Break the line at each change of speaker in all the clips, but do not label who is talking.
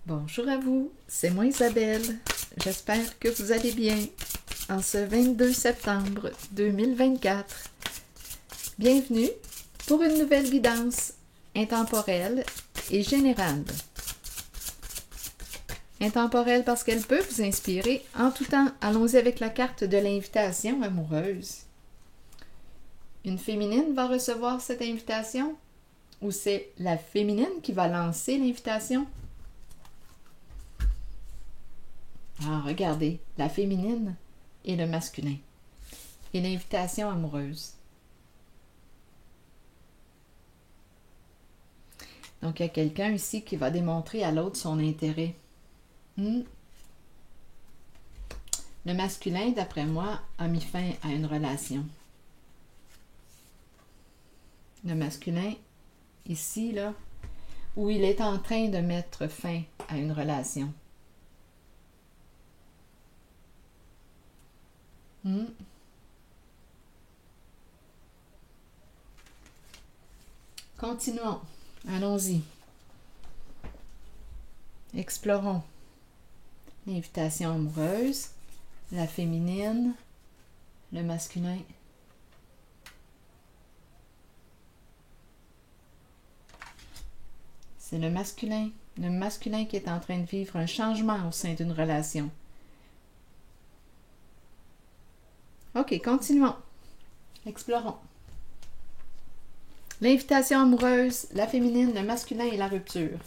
Bonjour à vous, c'est moi Isabelle. J'espère que vous allez bien en ce 22 septembre 2024. Bienvenue pour une nouvelle guidance intemporelle et générale. Intemporelle parce qu'elle peut vous inspirer en tout temps. Allons-y avec la carte de l'invitation amoureuse. Une féminine va recevoir cette invitation ou c'est la féminine qui va lancer l'invitation? Ah, regardez, la féminine et le masculin. Et l'invitation amoureuse. Donc, il y a quelqu'un ici qui va démontrer à l'autre son intérêt. Le masculin, d'après moi, a mis fin à une relation. Le masculin, ici, là, où il est en train de mettre fin à une relation. Continuons. Allons-y. Explorons. L'invitation amoureuse, la féminine, le masculin. C'est le masculin qui est en train de vivre un changement au sein d'une relation. Ok, continuons. Explorons. L'invitation amoureuse, la féminine, le masculin et la rupture.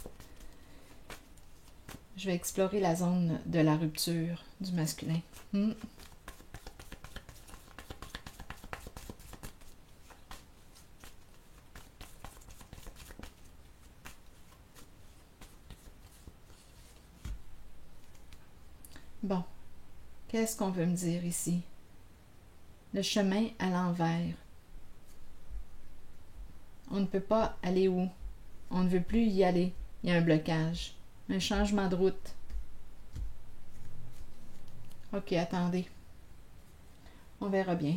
Je vais explorer la zone de la rupture du masculin. Bon, qu'est-ce qu'on veut me dire ici? Le chemin à l'envers. On ne peut pas aller où? On ne veut plus y aller. Il y a un blocage. Un changement de route. Ok, attendez. On verra bien.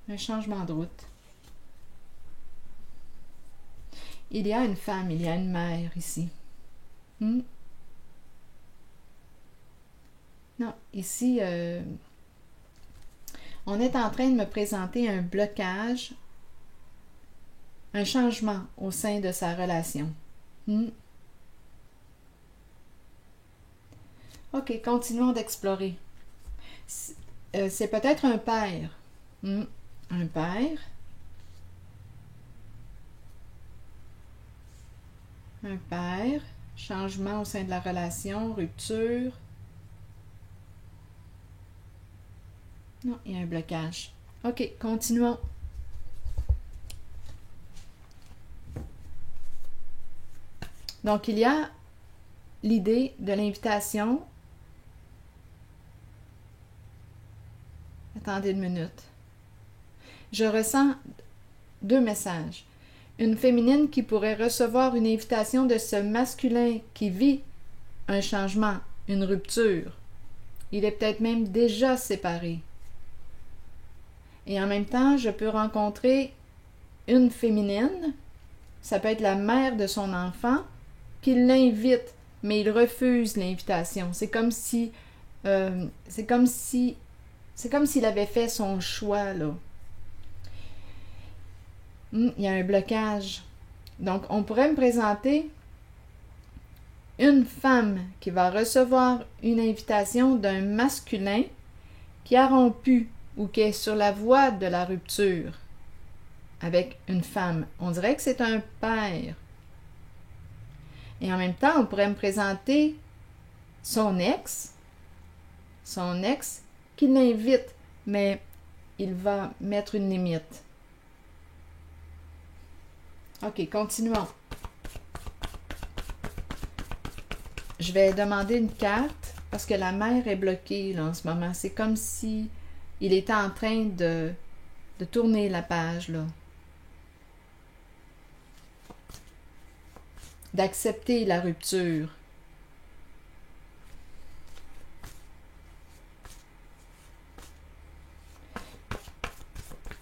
Un changement de route. Il y a une femme, il y a une mère ici. Non, ici, on est en train de me présenter un blocage, un changement au sein de sa relation. Ok, continuons d'explorer. C'est peut-être un père. Un père. Un père. Changement au sein de la relation, rupture. Non, il y a un blocage. Ok, continuons. Donc, il y a l'idée de l'invitation. Attendez une minute. Je ressens deux messages. Une féminine qui pourrait recevoir une invitation de ce masculin qui vit un changement, une rupture. Il est peut-être même déjà séparé. Et en même temps, je peux rencontrer une féminine, ça peut être la mère de son enfant, qui l'invite, mais il refuse l'invitation. C'est comme s'il avait fait son choix, là. Il y a un blocage. Donc, on pourrait me présenter une femme qui va recevoir une invitation d'un masculin qui a rompu ou qui est sur la voie de la rupture avec une femme. On dirait que c'est un père. Et en même temps, on pourrait me présenter son ex qui l'invite, mais il va mettre une limite. Ok, continuons. Je vais demander une carte parce que la mère est bloquée là, en ce moment. C'est comme si il était en train de tourner la page, là. D'accepter la rupture.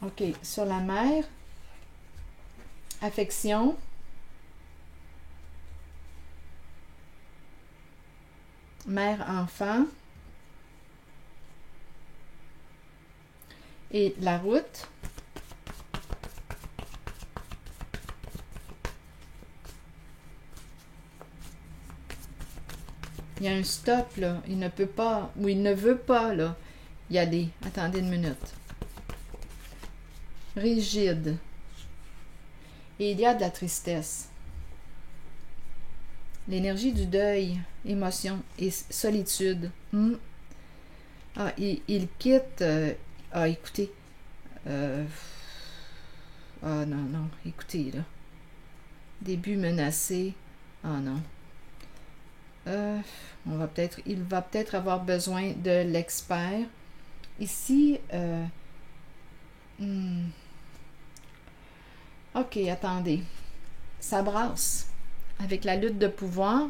Ok, sur la mère, affection, mère-enfant. Et la route. Il y a un stop, là. Il ne peut pas, ou il ne veut pas, là, y aller. Attendez une minute. Rigide. Et il y a de la tristesse. L'énergie du deuil, émotion et solitude. Ah, il quitte... écoutez. Non, écoutez, là. Début menacé. Ah, non. Il va peut-être avoir besoin de l'expert. Ici, OK, attendez. Ça brasse avec la lutte de pouvoir.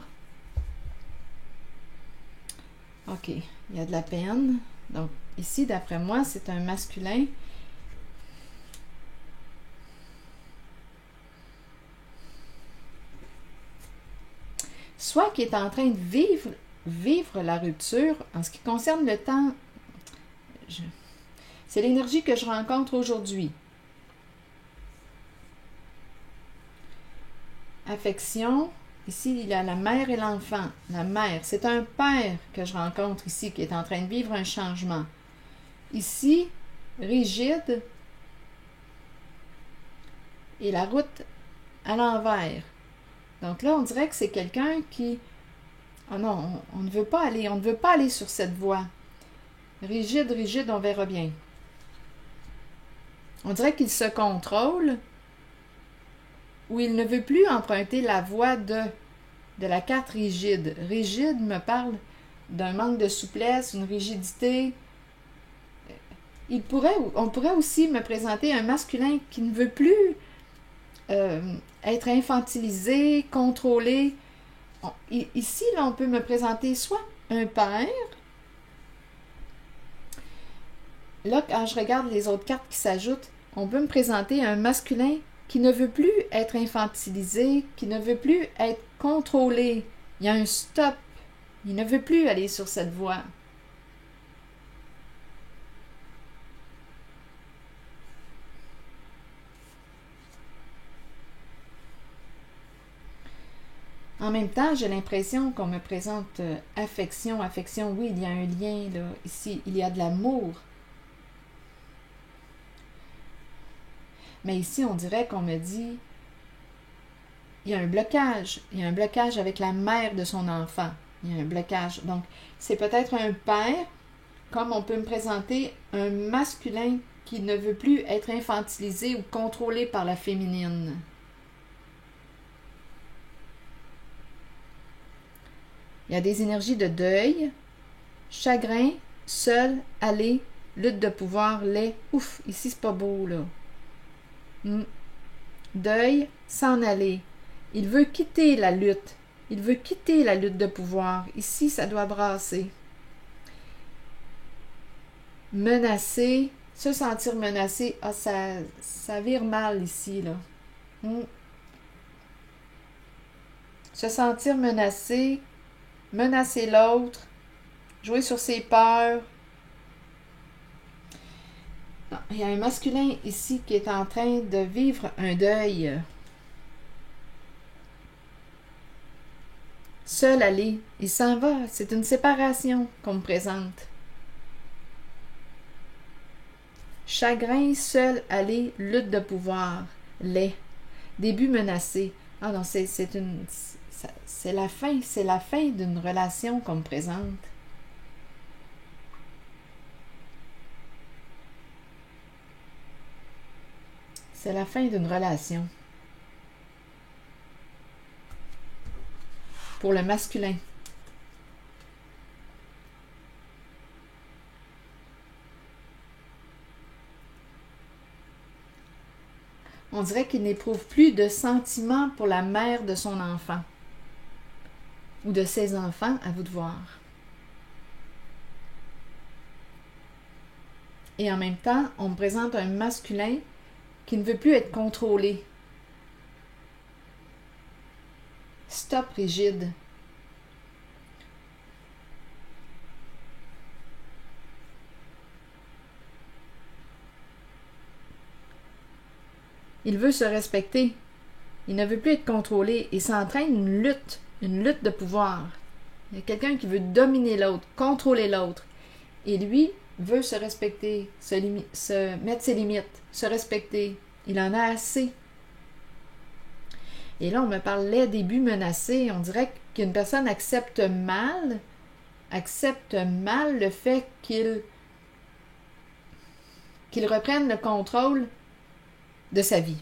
OK, il y a de la peine. Donc, ici, d'après moi, c'est un masculin. Soit qui est en train de vivre la rupture en ce qui concerne le temps. C'est l'énergie que je rencontre aujourd'hui. Affection. Ici, il y a la mère et l'enfant. La mère, c'est un père que je rencontre ici qui est en train de vivre un changement. Ici, rigide. Et la route à l'envers. Donc là, on dirait que c'est quelqu'un qui... Oh non, on ne veut pas aller sur cette voie. Rigide, on verra bien. On dirait qu'il se contrôle ou il ne veut plus emprunter la voie de la carte rigide. Rigide me parle d'un manque de souplesse, une rigidité. On pourrait aussi me présenter un masculin qui ne veut plus être infantilisé, contrôlé. Ici, là, on peut me présenter soit un père. Là, quand je regarde les autres cartes qui s'ajoutent, on peut me présenter un masculin qui ne veut plus être infantilisé, qui ne veut plus être contrôlé. Il y a un stop. Il ne veut plus aller sur cette voie. En même temps, j'ai l'impression qu'on me présente affection. Affection, oui, il y a un lien, là. Ici, il y a de l'amour. Mais ici, on dirait qu'on me dit, il y a un blocage. Il y a un blocage avec la mère de son enfant. Il y a un blocage. Donc, c'est peut-être un père, comme on peut me présenter un masculin qui ne veut plus être infantilisé ou contrôlé par la féminine. Il y a des énergies de deuil, chagrin, seul, aller, lutte de pouvoir, lait. Ouf, ici c'est pas beau là. Deuil, s'en aller. Il veut quitter la lutte. Il veut quitter la lutte de pouvoir. Ici, ça doit brasser. Menacé, se sentir menacé. Ah, ça vire mal ici, là. Se sentir menacé, menacer l'autre, jouer sur ses peurs. Non, il y a un masculin ici qui est en train de vivre un deuil. Seul aller, il s'en va. C'est une séparation qu'on me présente. Chagrin, seul aller, lutte de pouvoir, lait, début menacé. Ah non, c'est la fin d'une relation qu'on me présente. C'est la fin d'une relation. Pour le masculin. On dirait qu'il n'éprouve plus de sentiments pour la mère de son enfant. Ou de ses enfants, à vous de voir. Et en même temps, on me présente un masculin qui ne veut plus être contrôlé. Stop rigide. Il veut se respecter. Il ne veut plus être contrôlé. Il s'entraîne une lutte de pouvoir. Il y a quelqu'un qui veut dominer l'autre, contrôler l'autre. Et lui veut se respecter, se mettre ses limites, se respecter. Il en a assez. Et là, on me parlait des buts menacés. On dirait qu'une personne accepte mal le fait qu'il reprenne le contrôle de sa vie.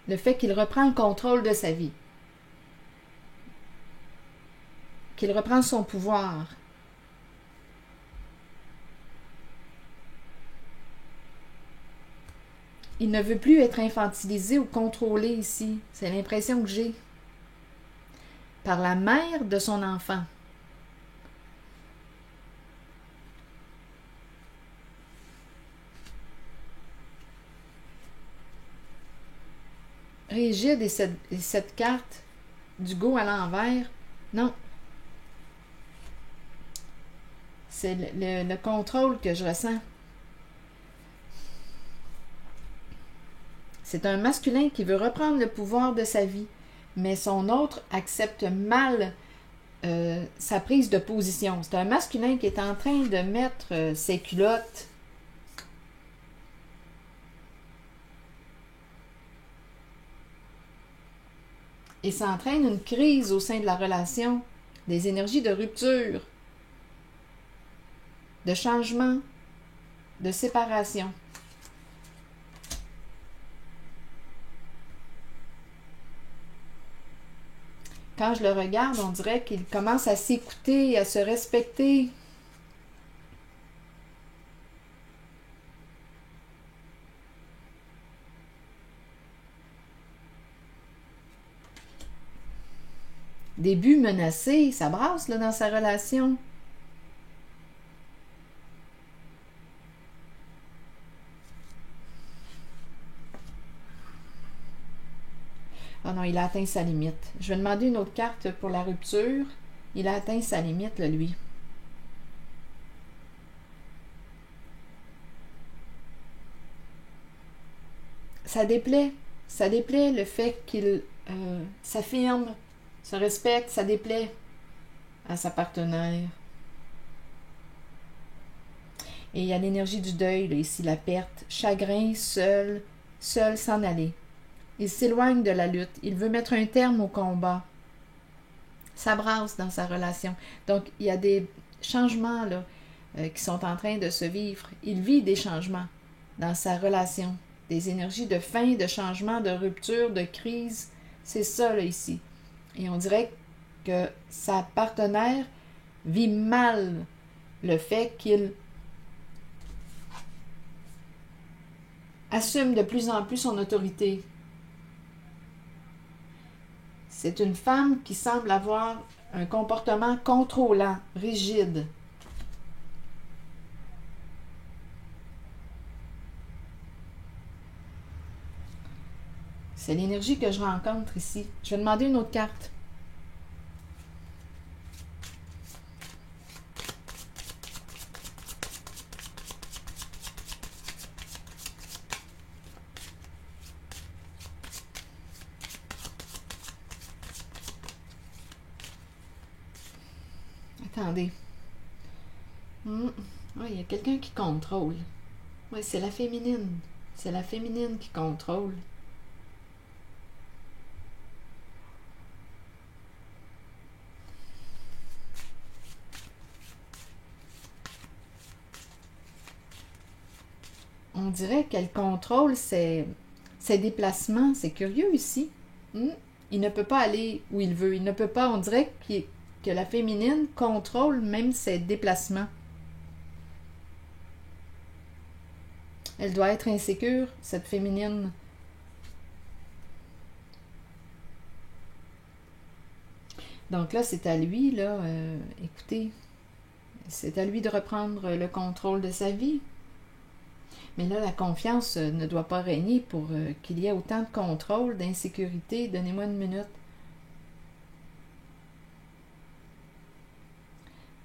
Le fait qu'il reprend le contrôle de sa vie. Qu'il reprend son pouvoir. Il ne veut plus être infantilisé ou contrôlé ici. C'est l'impression que j'ai. Par la mère de son enfant. Rigide et cette carte du go à l'envers, non. C'est le contrôle que je ressens. C'est un masculin qui veut reprendre le pouvoir de sa vie, mais son autre accepte mal sa prise de position. C'est un masculin qui est en train de mettre ses culottes. Et ça entraîne une crise au sein de la relation, des énergies de rupture, de changement, de séparation. Quand je le regarde, on dirait qu'il commence à s'écouter, à se respecter. Des buts menacés, ça brasse là, dans sa relation. Ah non, il a atteint sa limite. Je vais demander une autre carte pour la rupture. Il a atteint sa limite, là, lui. Ça déplaît. Ça déplaît le fait qu'il s'affirme, se respecte. Ça déplaît à sa partenaire. Et il y a l'énergie du deuil, là, ici, la perte. Chagrin, seul s'en aller. Il s'éloigne de la lutte. Il veut mettre un terme au combat. Ça brasse dans sa relation. Donc, il y a des changements là, qui sont en train de se vivre. Il vit des changements dans sa relation. Des énergies de fin, de changement, de rupture, de crise. C'est ça, là, ici. Et on dirait que sa partenaire vit mal le fait qu'il assume de plus en plus son autorité. C'est une femme qui semble avoir un comportement contrôlant, rigide. C'est l'énergie que je rencontre ici. Je vais demander une autre carte. Attendez. Oui, il y a quelqu'un qui contrôle. Oui, c'est la féminine. C'est la féminine qui contrôle. On dirait qu'elle contrôle ses déplacements. C'est curieux ici. Il ne peut pas aller où il veut. Il ne peut pas, on dirait que la féminine contrôle même ses déplacements. Elle doit être insécure, cette féminine. Donc là, c'est à lui, là, écoutez, c'est à lui de reprendre le contrôle de sa vie. Mais là, la confiance ne doit pas régner pour qu'il y ait autant de contrôle, d'insécurité. Donnez-moi une minute.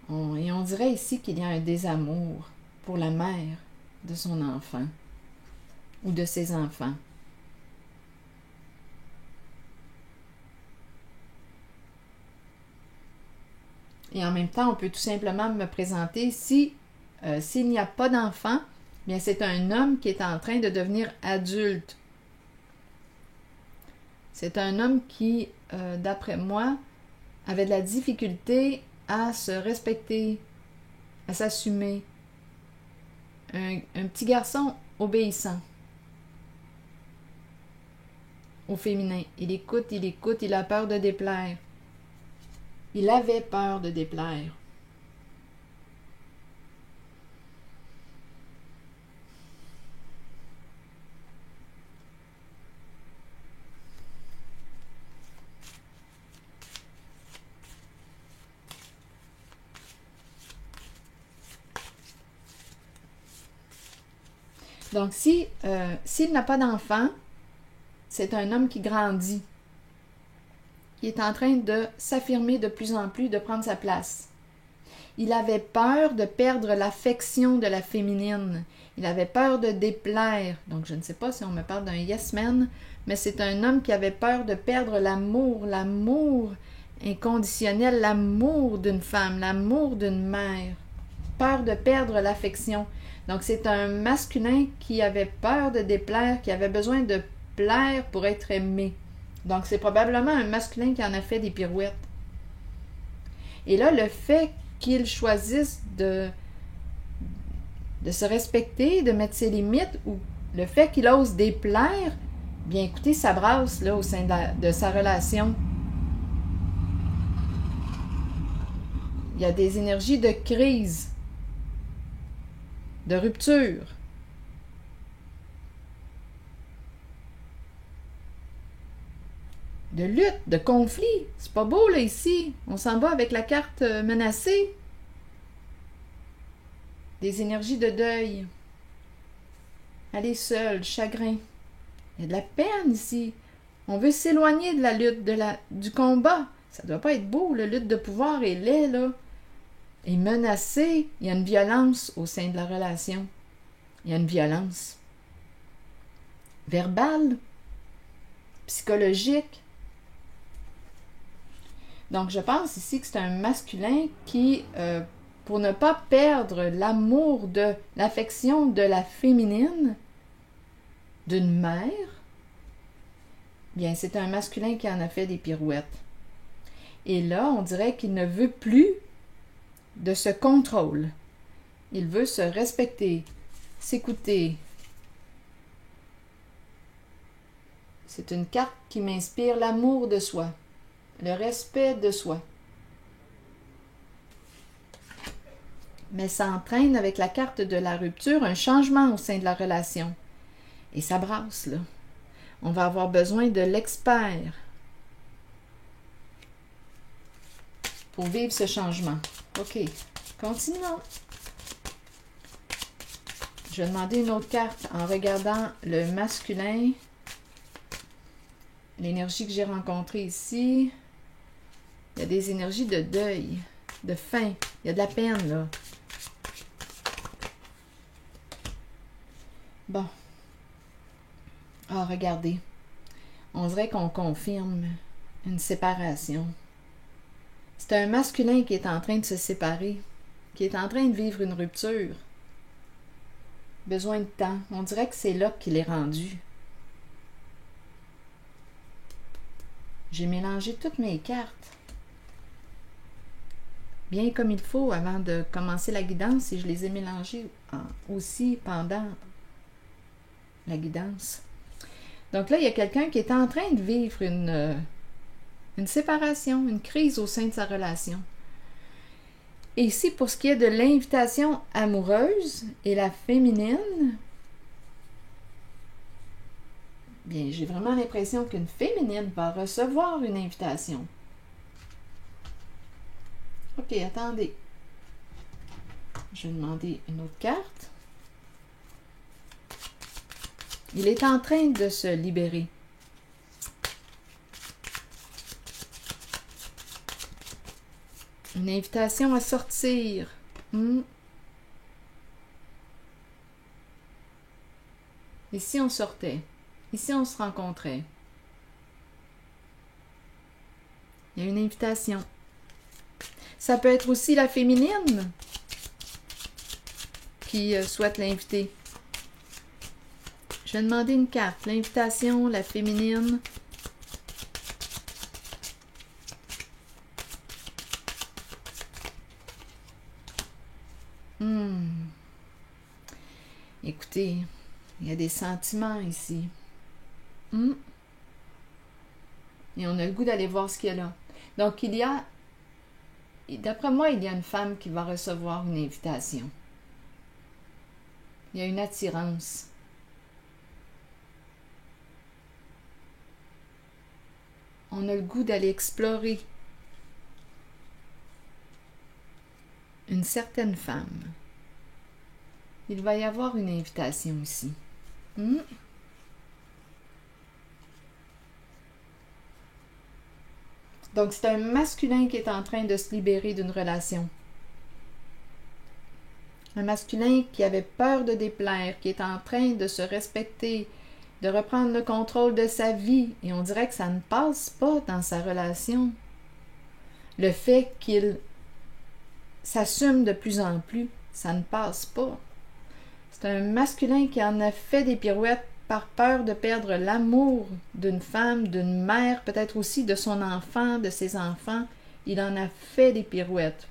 Et on dirait ici qu'il y a un désamour pour la mère de son enfant ou de ses enfants. Et en même temps, on peut tout simplement me présenter s'il n'y a pas d'enfant, bien c'est un homme qui est en train de devenir adulte. C'est un homme qui, d'après moi, avait de la difficulté à se respecter, à s'assumer. Un petit garçon obéissant au féminin. Il écoute, il a peur de déplaire. Il avait peur de déplaire. Donc, s'il n'a pas d'enfant, c'est un homme qui grandit, qui est en train de s'affirmer de plus en plus, de prendre sa place. Il avait peur de perdre l'affection de la féminine. Il avait peur de déplaire. Donc, je ne sais pas si on me parle d'un yes man, mais c'est un homme qui avait peur de perdre l'amour inconditionnel, l'amour d'une femme, l'amour d'une mère. Peur de perdre l'affection. Donc, c'est un masculin qui avait peur de déplaire, qui avait besoin de plaire pour être aimé. Donc, c'est probablement un masculin qui en a fait des pirouettes. Et là, le fait qu'il choisisse de se respecter, de mettre ses limites, ou le fait qu'il ose déplaire, bien écoutez, ça brasse là, au sein de sa relation. Il y a des énergies de crise, de rupture. De lutte, de conflit. C'est pas beau, là, ici. On s'en va avec la carte menacée. Des énergies de deuil. Aller seul, chagrin. Il y a de la peine ici. On veut s'éloigner de la lutte, du combat. Ça doit pas être beau, la lutte de pouvoir est laid, là. Et menacé, il y a une violence au sein de la relation. Il y a une violence verbale, psychologique. Donc, je pense ici que c'est un masculin qui, pour ne pas perdre l'amour de l'affection de la féminine, d'une mère, bien, c'est un masculin qui en a fait des pirouettes. Et là, on dirait qu'il ne veut plus de ce contrôle. Il veut se respecter, s'écouter. C'est une carte qui m'inspire l'amour de soi, le respect de soi. Mais ça entraîne avec la carte de la rupture un changement au sein de la relation. Et ça brasse, là. On va avoir besoin de l'expert pour vivre ce changement. OK, continuons. Je vais demander une autre carte en regardant le masculin, l'énergie que j'ai rencontrée ici. Il y a des énergies de deuil, de faim. Il y a de la peine, là. Bon. Ah, regardez. On dirait qu'on confirme une séparation. C'est un masculin qui est en train de se séparer, qui est en train de vivre une rupture. Besoin de temps. On dirait que c'est là qu'il est rendu. J'ai mélangé toutes mes cartes. Bien comme il faut avant de commencer la guidance et je les ai mélangées aussi pendant la guidance. Donc là, il y a quelqu'un qui est en train de vivre une séparation, une crise au sein de sa relation. Et ici, pour ce qui est de l'invitation amoureuse et la féminine, bien, j'ai vraiment l'impression qu'une féminine va recevoir une invitation. OK, attendez. Je vais demander une autre carte. Il est en train de se libérer. Une invitation à sortir. Ici, on sortait. Ici, on se rencontrait. Il y a une invitation. Ça peut être aussi la féminine qui souhaite l'inviter. Je vais demander une carte. L'invitation, la féminine. Écoutez, il y a des sentiments ici. Et on a le goût d'aller voir ce qu'il y a là. Donc, d'après moi, il y a une femme qui va recevoir une invitation. Il y a une attirance. On a le goût d'aller explorer une certaine femme. Il va y avoir une invitation ici. Donc, c'est un masculin qui est en train de se libérer d'une relation. Un masculin qui avait peur de déplaire, qui est en train de se respecter, de reprendre le contrôle de sa vie. Et on dirait que ça ne passe pas dans sa relation. Le fait qu'il s'assume de plus en plus, ça ne passe pas. C'est un masculin qui en a fait des pirouettes par peur de perdre l'amour d'une femme, d'une mère, peut-être aussi de son enfant, de ses enfants. Il en a fait des pirouettes.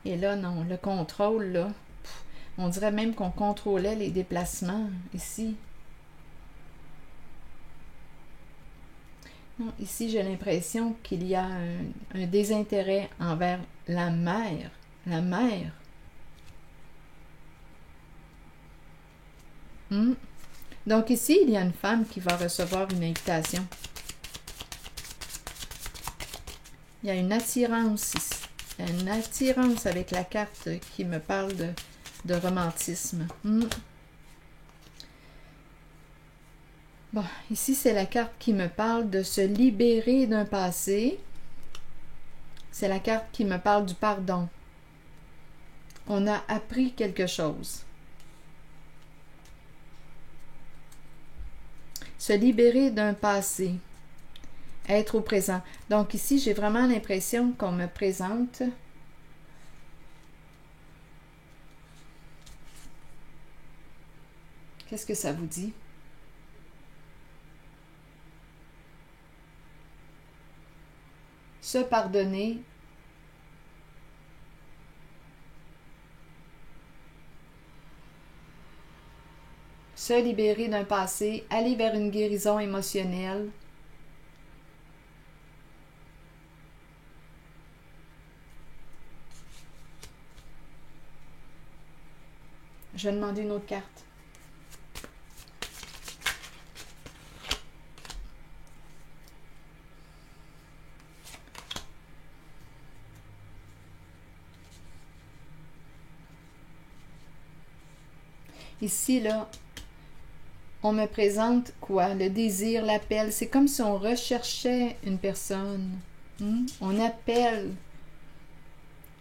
Et là, non, le contrôle, là, on dirait même qu'on contrôlait les déplacements ici. Non, ici, j'ai l'impression qu'il y a un désintérêt envers la mère. La mère. Donc ici, il y a une femme qui va recevoir une invitation. Il y a une attirance ici. Il y a une attirance avec la carte qui me parle de romantisme. Bon, ici, c'est la carte qui me parle de se libérer d'un passé. C'est la carte qui me parle du pardon. On a appris quelque chose. Se libérer d'un passé. Être au présent. Donc ici, j'ai vraiment l'impression qu'on me présente qu'est-ce que ça vous dit? Se pardonner. Se libérer d'un passé, aller vers une guérison émotionnelle. Je vais demander une autre carte. Ici, là, on me présente quoi? Le désir, l'appel. C'est comme si on recherchait une personne. On appelle.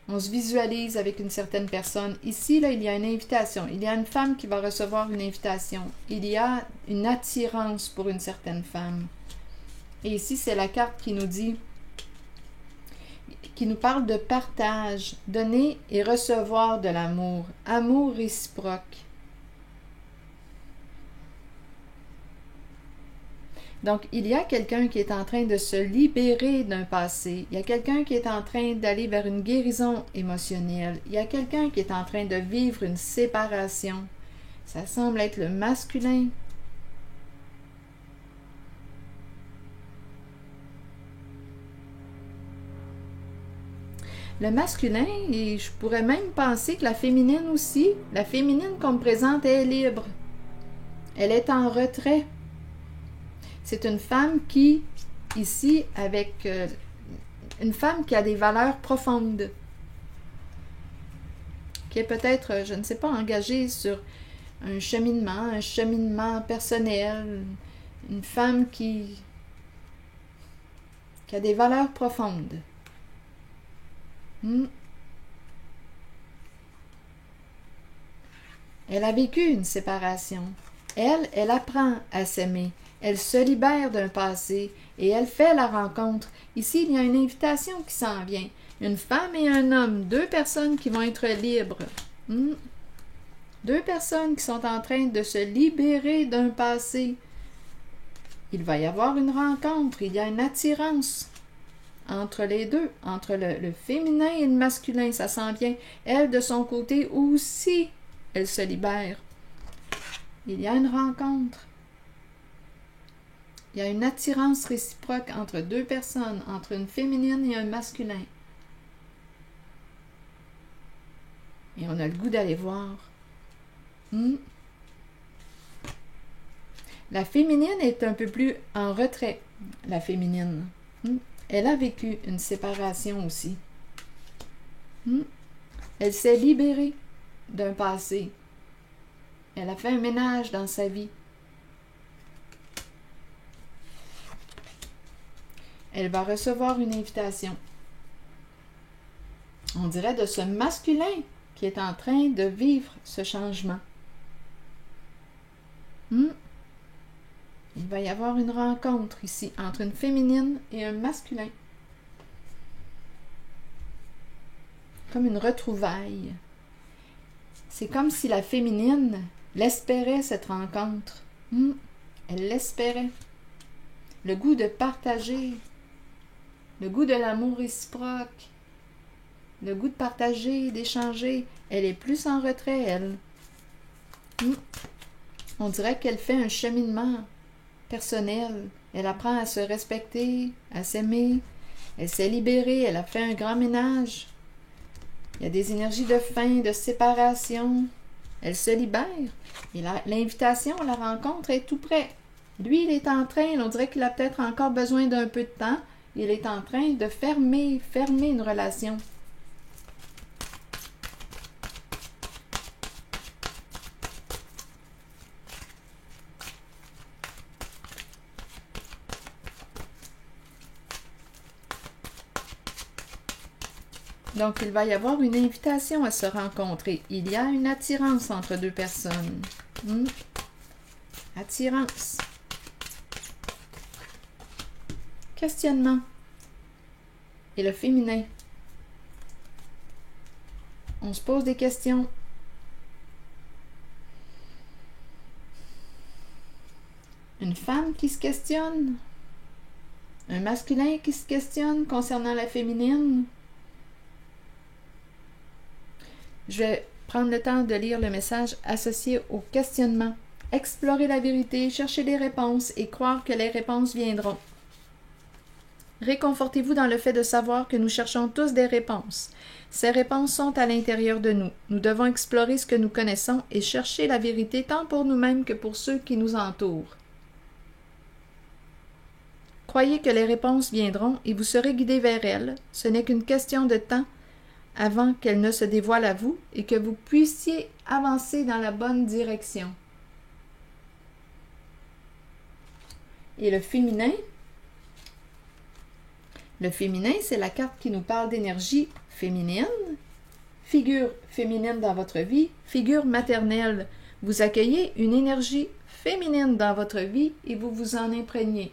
On se visualise avec une certaine personne. Ici, là, il y a une invitation. Il y a une femme qui va recevoir une invitation. Il y a une attirance pour une certaine femme. Et ici, c'est la carte qui nous dit, qui nous parle de partage, donner et recevoir de l'amour. Amour réciproque. Donc, il y a quelqu'un qui est en train de se libérer d'un passé. Il y a quelqu'un qui est en train d'aller vers une guérison émotionnelle. Il y a quelqu'un qui est en train de vivre une séparation. Ça semble être le masculin. Le masculin, et je pourrais même penser que la féminine aussi. La féminine qu'on me présente est libre. Elle est en retrait. C'est une femme qui, ici, avec une femme qui a des valeurs profondes, qui est peut-être, je ne sais pas, engagée sur un cheminement personnel, une femme qui a des valeurs profondes. Elle a vécu une séparation. Elle apprend à s'aimer. Elle se libère d'un passé et elle fait la rencontre. Ici, il y a une invitation qui s'en vient. Une femme et un homme, deux personnes qui vont être libres. Deux personnes qui sont en train de se libérer d'un passé. Il va y avoir une rencontre, il y a une attirance entre les deux, entre le féminin et le masculin, ça s'en vient. Elle, de son côté, aussi, elle se libère. Il y a une rencontre. Il y a une attirance réciproque entre deux personnes, entre une féminine et un masculin. Et on a le goût d'aller voir. La féminine est un peu plus en retrait, la féminine. Elle a vécu une séparation aussi. Elle s'est libérée d'un passé. Elle a fait un ménage dans sa vie. Elle va recevoir une invitation. On dirait de ce masculin qui est en train de vivre ce changement. Il va y avoir une rencontre ici entre une féminine et un masculin. Comme une retrouvaille. C'est comme si la féminine l'espérait, cette rencontre. Elle l'espérait. Le goût de partager. Le goût de l'amour réciproque. Le goût de partager, d'échanger. Elle est plus en retrait, elle. On dirait qu'elle fait un cheminement personnel. Elle apprend à se respecter, à s'aimer. Elle s'est libérée, elle a fait un grand ménage. Il y a des énergies de fin, de séparation. Elle se libère. Et l'invitation à la rencontre est tout près. Lui, il est en train, on dirait qu'il a peut-être encore besoin d'un peu de temps. Il est en train de fermer une relation. Donc, il va y avoir une invitation à se rencontrer. Il y a une attirance entre deux personnes. Attirance. Questionnement. Et le féminin. On se pose des questions. Une femme qui se questionne. Un masculin qui se questionne concernant la féminine. Je vais prendre le temps de lire le message associé au questionnement. Explorer la vérité, chercher des réponses et croire que les réponses viendront. Réconfortez-vous dans le fait de savoir que nous cherchons tous des réponses. Ces réponses sont à l'intérieur de nous. Nous devons explorer ce que nous connaissons et chercher la vérité tant pour nous-mêmes que pour ceux qui nous entourent. Croyez que les réponses viendront et vous serez guidés vers elles. Ce n'est qu'une question de temps avant qu'elle ne se dévoile à vous et que vous puissiez avancer dans la bonne direction. Et le féminin, c'est la carte qui nous parle d'énergie féminine, figure féminine dans votre vie, figure maternelle. Vous accueillez une énergie féminine dans votre vie et vous vous en imprégnez.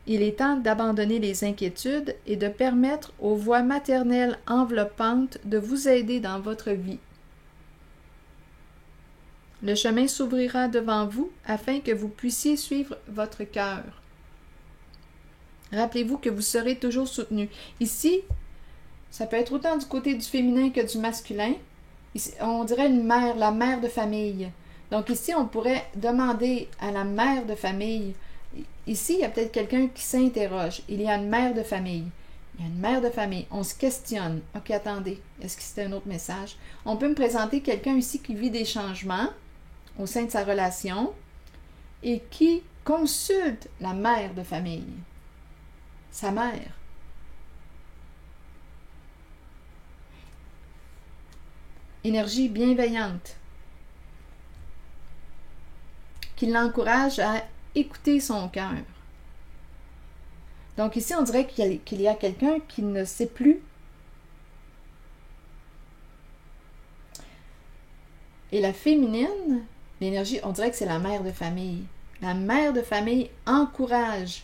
Il est temps d'abandonner les inquiétudes et de permettre aux voix maternelles enveloppantes de vous aider dans votre vie. Le chemin s'ouvrira devant vous afin que vous puissiez suivre votre cœur. Rappelez-vous que vous serez toujours soutenu. Ici, ça peut être autant du côté du féminin que du masculin. Ici, on dirait une mère, la mère de famille. Donc ici, on pourrait demander à la mère de famille. Ici, il y a peut-être quelqu'un qui s'interroge. Il y a une mère de famille. Il y a une mère de famille. On se questionne. OK, attendez. Est-ce que c'était un autre message? On peut me présenter quelqu'un ici qui vit des changements au sein de sa relation et qui consulte la mère de famille. Sa mère. énergie bienveillante qui l'encourage à écouter son cœur. Donc ici, on dirait qu'il y a quelqu'un qui ne sait plus. Et la féminine, l'énergie, on dirait que c'est la mère de famille. La mère de famille encourage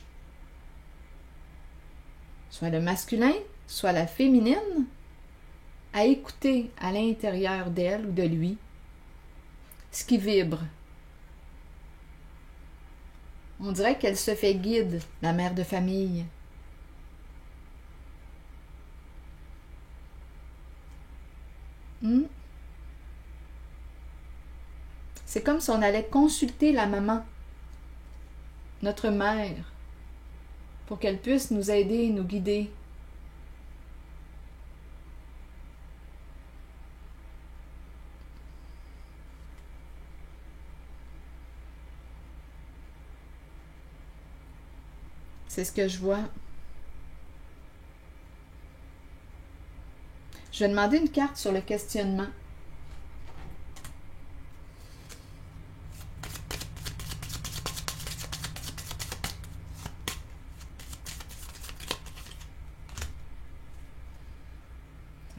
soit le masculin, soit la féminine, à écouter à l'intérieur d'elle ou de lui ce qui vibre. On dirait qu'elle se fait guide, la mère de famille. C'est comme si on allait consulter la maman, notre mère, pour qu'elle puisse nous aider, nous guider. C'est ce que je vois. Je vais demander une carte sur le questionnement.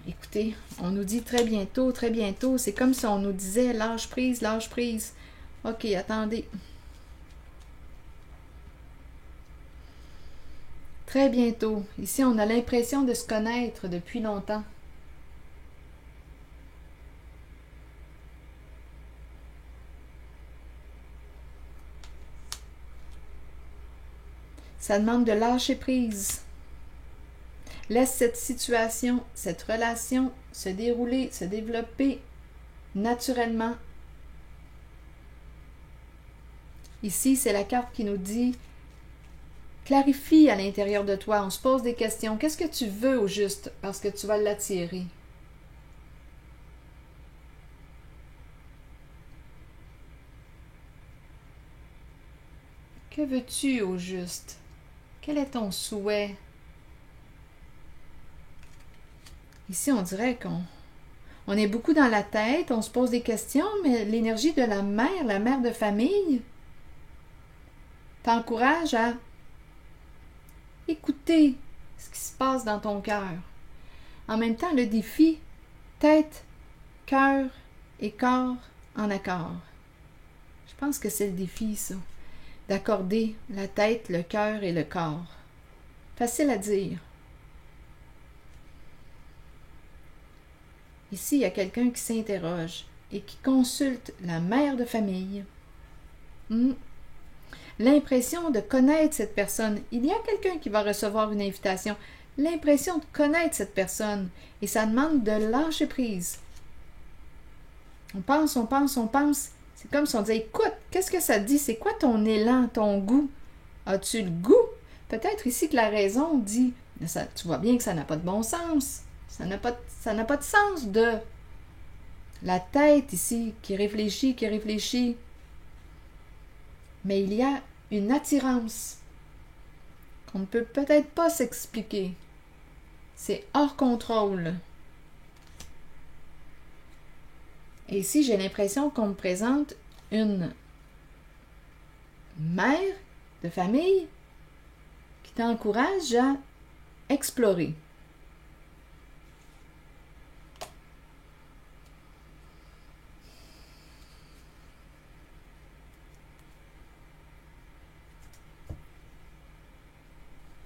Écoutez, on nous dit très bientôt, c'est comme si on nous disait lâche prise, lâche prise. Ok, attendez. Très bientôt. Ici, on a l'impression de se connaître depuis longtemps. Ça demande de lâcher prise. Laisse cette situation, cette relation se dérouler, se développer naturellement. Ici, c'est la carte qui nous dit clarifie à l'intérieur de toi. On se pose des questions. Qu'est-ce que tu veux au juste? Parce que tu vas l'attirer. Que veux-tu au juste? Quel est ton souhait? Ici, on dirait qu'on est beaucoup dans la tête, on se pose des questions, mais l'énergie de la mère de famille, t'encourage à écouter ce qui se passe dans ton cœur. En même temps, le défi, tête, cœur et corps en accord. Je pense que c'est le défi, ça, d'accorder la tête, le cœur et le corps. Facile à dire. Ici, il y a quelqu'un qui s'interroge et qui consulte la mère de famille. L'impression de connaître cette personne. Il y a quelqu'un qui va recevoir une invitation. L'impression de connaître cette personne. Et ça demande de lâcher prise. On pense. C'est comme si on disait, écoute, qu'est-ce que ça dit? C'est quoi ton élan, ton goût? As-tu le goût? Peut-être ici que la raison dit, ça, tu vois bien que ça n'a pas de bon sens. Ça n'a pas de sens de la tête ici qui réfléchit. Mais il y a une attirance qu'on ne peut peut-être pas s'expliquer. C'est hors contrôle. Et ici, j'ai l'impression qu'on me présente une mère de famille qui t'encourage à explorer.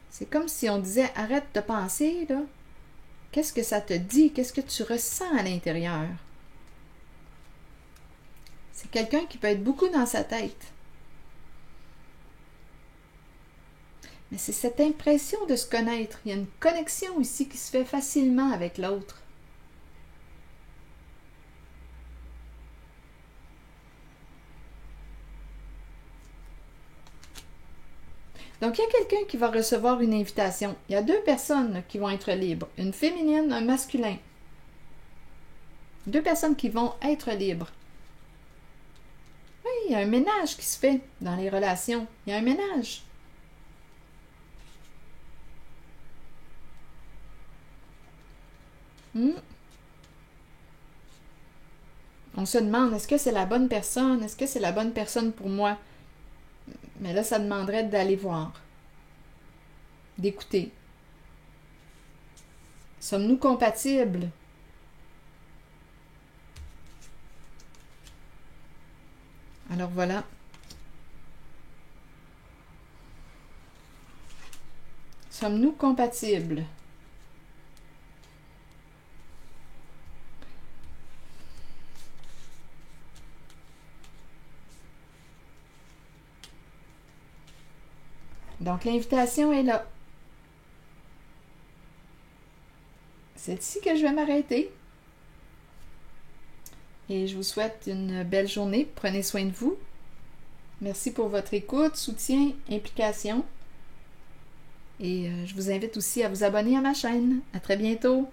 C'est comme si on disait, arrête de penser, là. Qu'est-ce que ça te dit? Qu'est-ce que tu ressens à l'intérieur? C'est quelqu'un qui peut être beaucoup dans sa tête. Mais c'est cette impression de se connaître. Il y a une connexion ici qui se fait facilement avec l'autre. Donc, il y a quelqu'un qui va recevoir une invitation. Il y a deux personnes qui vont être libres. Une féminine, un masculin. Deux personnes qui vont être libres. Oui, il y a un ménage qui se fait dans les relations. Il y a un ménage. on se demande, est-ce que c'est la bonne personne? Est-ce que c'est la bonne personne pour moi? Mais là, ça demanderait d'aller voir, d'écouter. Sommes-nous compatibles? Alors voilà. Sommes-nous compatibles? Donc, l'invitation est là. C'est ici que je vais m'arrêter. Et je vous souhaite une belle journée. Prenez soin de vous. Merci pour votre écoute, soutien, implication. Et je vous invite aussi à vous abonner à ma chaîne. À très bientôt!